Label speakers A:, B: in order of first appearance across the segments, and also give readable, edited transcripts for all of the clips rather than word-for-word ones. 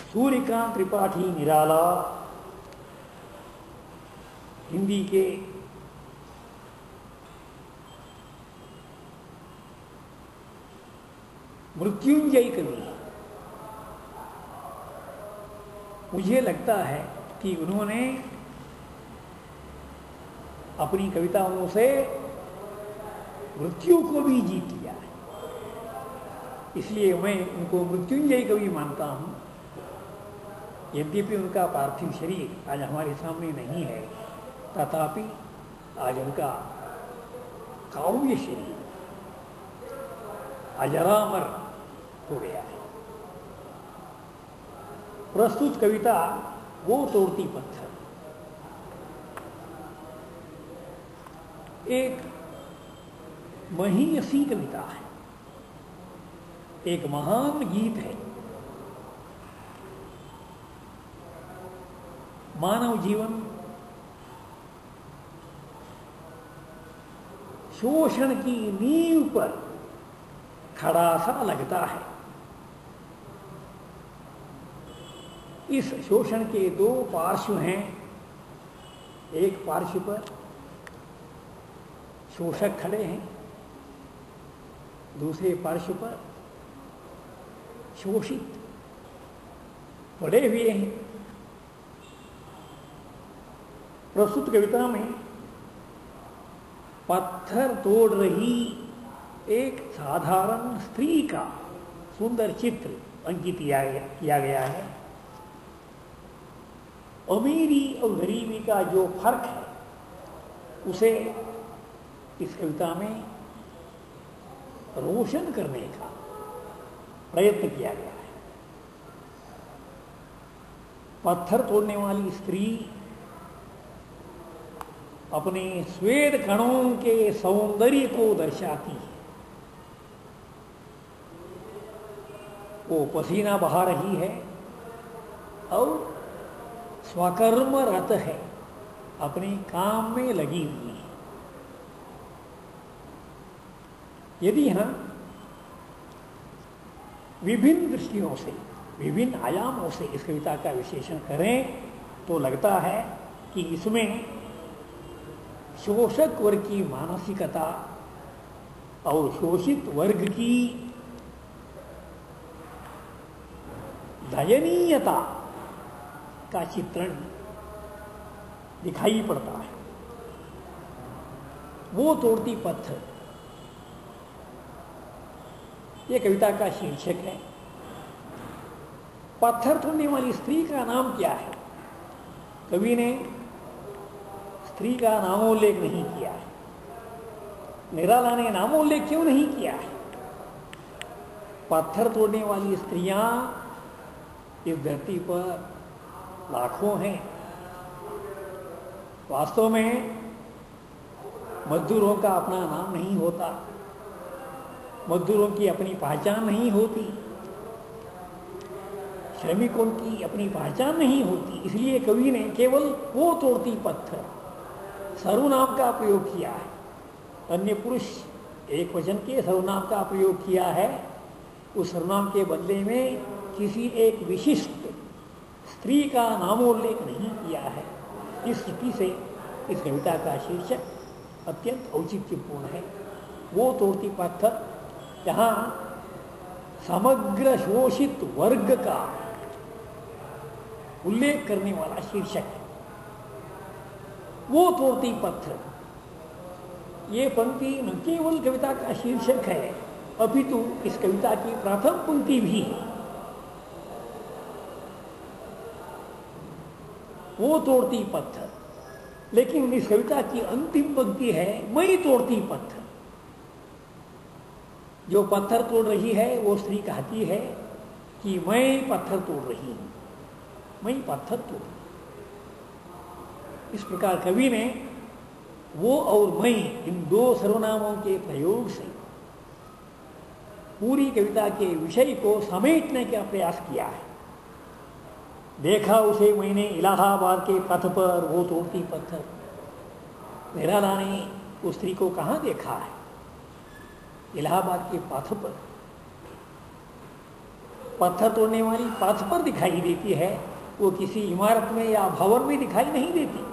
A: सूर्यकांत त्रिपाठी निराला हिंदी के मृत्युंजय कवि। मुझे लगता है कि उन्होंने अपनी कविताओं से मृत्यु को भी जीत लिया है, इसलिए मैं उनको मृत्युंजय कवि मानता हूं। यद्यपि उनका पार्थिव शरीर आज हमारे सामने नहीं है, तथापि आज उनका काव्य शरीर अजरामर हो गया है। प्रस्तुत कविता वो तोड़ती पत्थर एक महीयसी कविता है, एक महान गीत है। मानव जीवन शोषण की नींव पर खड़ा सा लगता है। इस शोषण के दो पार्श्व हैं। एक पार्श्व पर शोषक खड़े हैं, दूसरे पार्श्व पर शोषित पड़े हुए हैं। प्रस्तुत कविता में पत्थर तोड़ रही एक साधारण स्त्री का सुंदर चित्र अंकित किया गया है। अमीरी और गरीबी का जो फर्क है उसे इस कविता में रोशन करने का प्रयत्न किया गया है। पत्थर तोड़ने वाली स्त्री अपने श्वेत कणों के सौंदर्य को दर्शाती है। वो पसीना बहा रही है और स्वकर्मरत है, अपने काम में लगी हुई है। यदि हम विभिन्न दृष्टियों से, विभिन्न आयामों से इस कविता का विश्लेषण करें तो लगता है कि इसमें शोषक वर्ग की मानसिकता और शोषित वर्ग की दयनीयता का चित्रण दिखाई पड़ता है। वो तोड़ती पत्थर ये कविता का शीर्षक है। पत्थर तोड़ने वाली स्त्री का नाम क्या है? कवि ने स्त्री का नामोल्लेख नहीं किया है। निराला ने नामोल्लेख क्यों नहीं किया है? पत्थर तोड़ने वाली स्त्रियां इस धरती पर लाखों हैं। वास्तव में मजदूरों का अपना नाम नहीं होता, मजदूरों की अपनी पहचान नहीं होती, श्रमिकों की अपनी पहचान नहीं होती। इसलिए कवि ने केवल वो तोड़ती पत्थर सर्वनाम का प्रयोग किया है। अन्य पुरुष एक वचन के सर्वनाम का प्रयोग किया है। उस सर्वनाम के बदले में किसी एक विशिष्ट स्त्री का नामोल्लेख नहीं किया है। इस स्थिति से इस कविता का शीर्षक अत्यंत औचित्यपूर्ण है। वो तोड़ती पत्थर यहाँ समग्र शोषित वर्ग का उल्लेख करने वाला शीर्षक है। वो तोड़ती पत्थर ये पंक्ति न केवल कविता का शीर्षक है, अपितु इस कविता की प्रथम पंक्ति भी है। वो तोड़ती पत्थर, लेकिन इस कविता की अंतिम पंक्ति है मैं तोड़ती पत्थर। जो पत्थर तोड़ रही है वो स्त्री कहती है कि मैं पत्थर तोड़ रही हूं, मैं पत्थर तोड़। इस प्रकार कवि ने वो और मैं इन दो सर्वनामों के प्रयोग से पूरी कविता के विषय को समेटने का प्रयास किया है। देखा उसे मैंने इलाहाबाद के पथ पर वो तोड़ती पत्थर। निराला ने उस स्त्री को कहाँ देखा है? इलाहाबाद के पथ पर पत्थर तोड़ने वाली पथ पर दिखाई देती है, वो किसी इमारत में या भवन में दिखाई नहीं देती।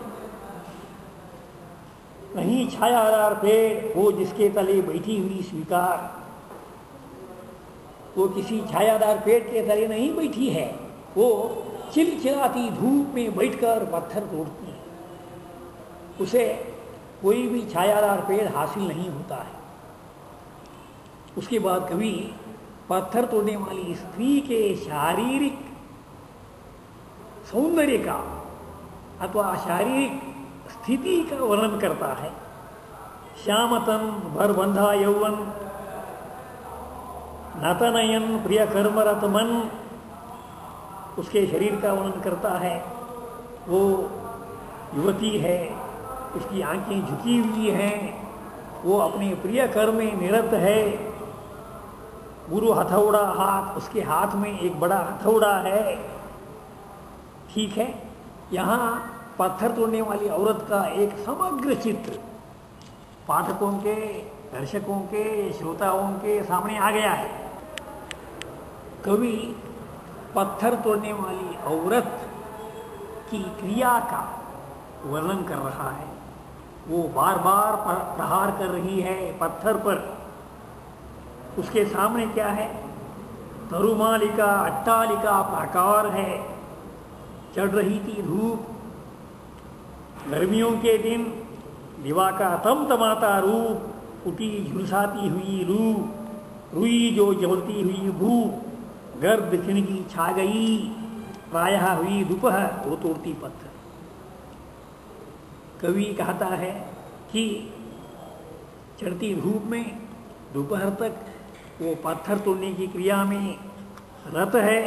A: नहीं छायादार पेड़ वो जिसके तले बैठी हुई स्वीकार, वो किसी छायादार पेड़ के तले नहीं बैठी है, वो चिलचिलाती धूप में बैठकर पत्थर तोड़ती है। उसे कोई भी छायादार पेड़ हासिल नहीं होता है। उसके बाद कवि पत्थर तोड़ने वाली स्त्री के शारीरिक सौंदर्य का अथवा शारीरिक स्थिति का वर्णन करता है। श्यामतन भरबंधा यौवन नतनयन प्रिय कर्मरत मन, उसके शरीर का वर्णन करता है। वो युवती है, उसकी आंखें झुकी हुई हैं, वो अपने प्रिय कर्म में निरत है। गुरु हथौड़ा हाथ, उसके हाथ में एक बड़ा हथौड़ा है। ठीक है, यहाँ पत्थर तोड़ने वाली औरत का एक समग्र चित्र पाठकों के, दर्शकों के, श्रोताओं के सामने आ गया है। कवि पत्थर तोड़ने वाली औरत की क्रिया का वर्णन कर रहा है। वो बार बार प्रहार कर रही है पत्थर पर। उसके सामने क्या है? तरुमालिका अट्टालिका प्राकार है। चढ़ रही थी धूप, गर्मियों के दिन दिवा का तमतमाता रूप, उठी झुलसाती हुई रूप, रुई जो जलती हुई भूप, गर्द चिनगी छा गई, प्रायः हुई दोपहर वो तोड़ती पत्थर। कवि कहता है कि चढ़ती धूप में दोपहर तक वो पत्थर तोड़ने की क्रिया में रत है।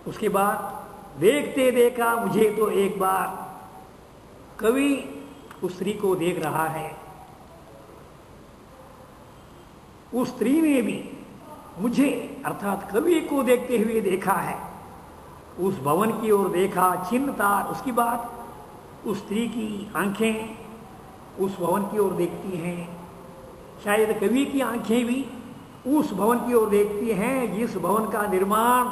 A: उसके बाद देखते देखा मुझे तो एक बार, कवि उस स्त्री को देख रहा है। उस स्त्री ने भी मुझे अर्थात कवि को देखते हुए देखा है। उस भवन की ओर देखा, छिन्न तार। उसकी बात उस स्त्री की आंखें उस भवन की ओर देखती हैं। शायद कवि की आंखें भी उस भवन की ओर देखती हैं जिस भवन का निर्माण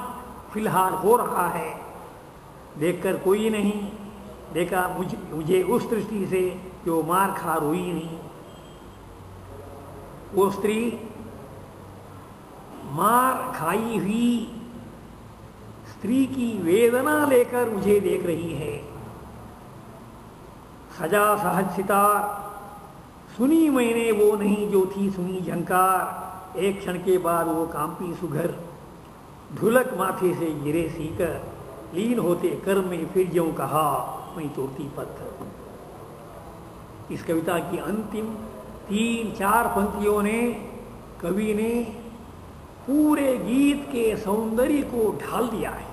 A: फिलहाल हो रहा है। देखकर कोई नहीं देखा मुझे उस दृष्टि से जो मार खा रोई नहीं। वो स्त्री मार खाई हुई स्त्री की वेदना लेकर मुझे देख रही है। सजा सहज सितार, सुनी मैंने वो नहीं जो थी सुनी झंकार। एक क्षण के बाद वो कांपी सुघर, ढुलक माथे से गिरे सीकर, लीन होते कर्म में फिर ज्यों कहा मैं तोड़ती पत्थर। इस कविता की अंतिम 3-4 पंक्तियों ने कवि ने पूरे गीत के सौंदर्य को ढाल दिया है।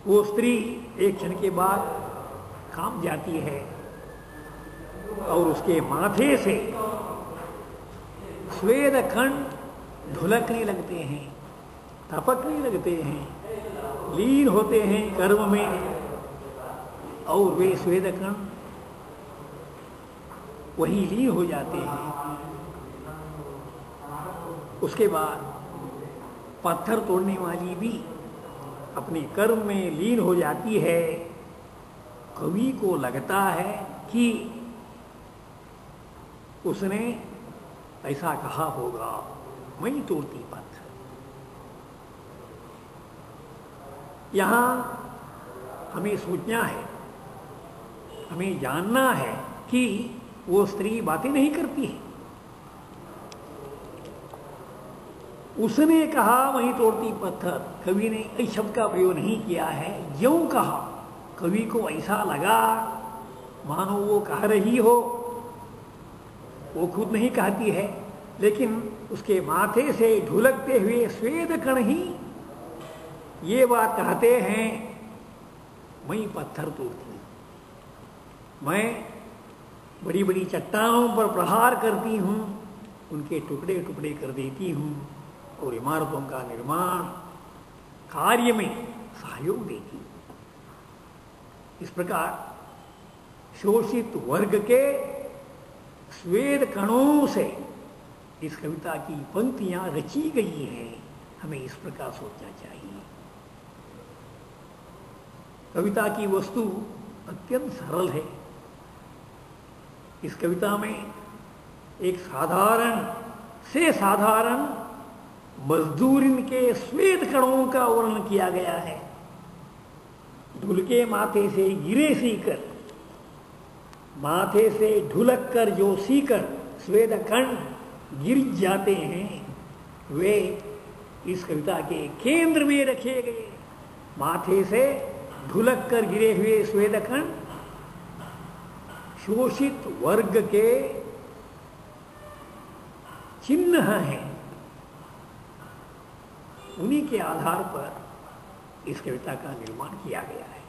A: वो स्त्री एक क्षण के बाद कांप जाती है और उसके माथे से स्वेद खंड ढुलकने लगते हैं, टपकने लगते हैं, लीन होते हैं कर्म में, और वे स्वेद खंड वही लीन हो जाते हैं। उसके बाद पत्थर तोड़ने वाली भी अपने कर्म में लीन हो जाती है। कवि को लगता है कि उसने ऐसा कहा होगा, मैं तोड़ती पत्थर। यहां हमें सोचना है, हमें जानना है कि वो स्त्री बातें नहीं करती है। उसने कहा वहीं तोड़ती पत्थर, कवि ने इस शब्द का प्रयोग नहीं किया है। ज्यों कहा, कवि को ऐसा लगा मानो वो कह रही हो। वो खुद नहीं कहती है, लेकिन उसके माथे से ढुलकते हुए स्वेद कण ही ये बात कहते हैं, मैं पत्थर तोड़ती हूं, मैं बड़ी बड़ी चट्टानों पर प्रहार करती हूं, उनके टुकड़े टुकड़े कर देती हूं और इमारतों का निर्माण कार्य में सहयोग देती हूं। इस प्रकार शोषित वर्ग के स्वेद कणों से इस कविता की पंक्तियां रची गई हैं, हमें इस प्रकार सोचना चाहिए। कविता की वस्तु अत्यंत सरल है। इस कविता में एक साधारण से साधारण मजदूरिन के स्वेद कणों का वर्णन किया गया है। ढुल के माथे से गिरे सीकर, माथे से ढुलक कर जो सीकर स्वेद कण गिर जाते हैं, वे इस कविता के केंद्र में रखे गए। माथे से ढुलक कर गिरे हुए स्वेद कण शोषित वर्ग के चिन्ह हैं। उन्हीं के आधार पर इस कविता का निर्माण किया गया है।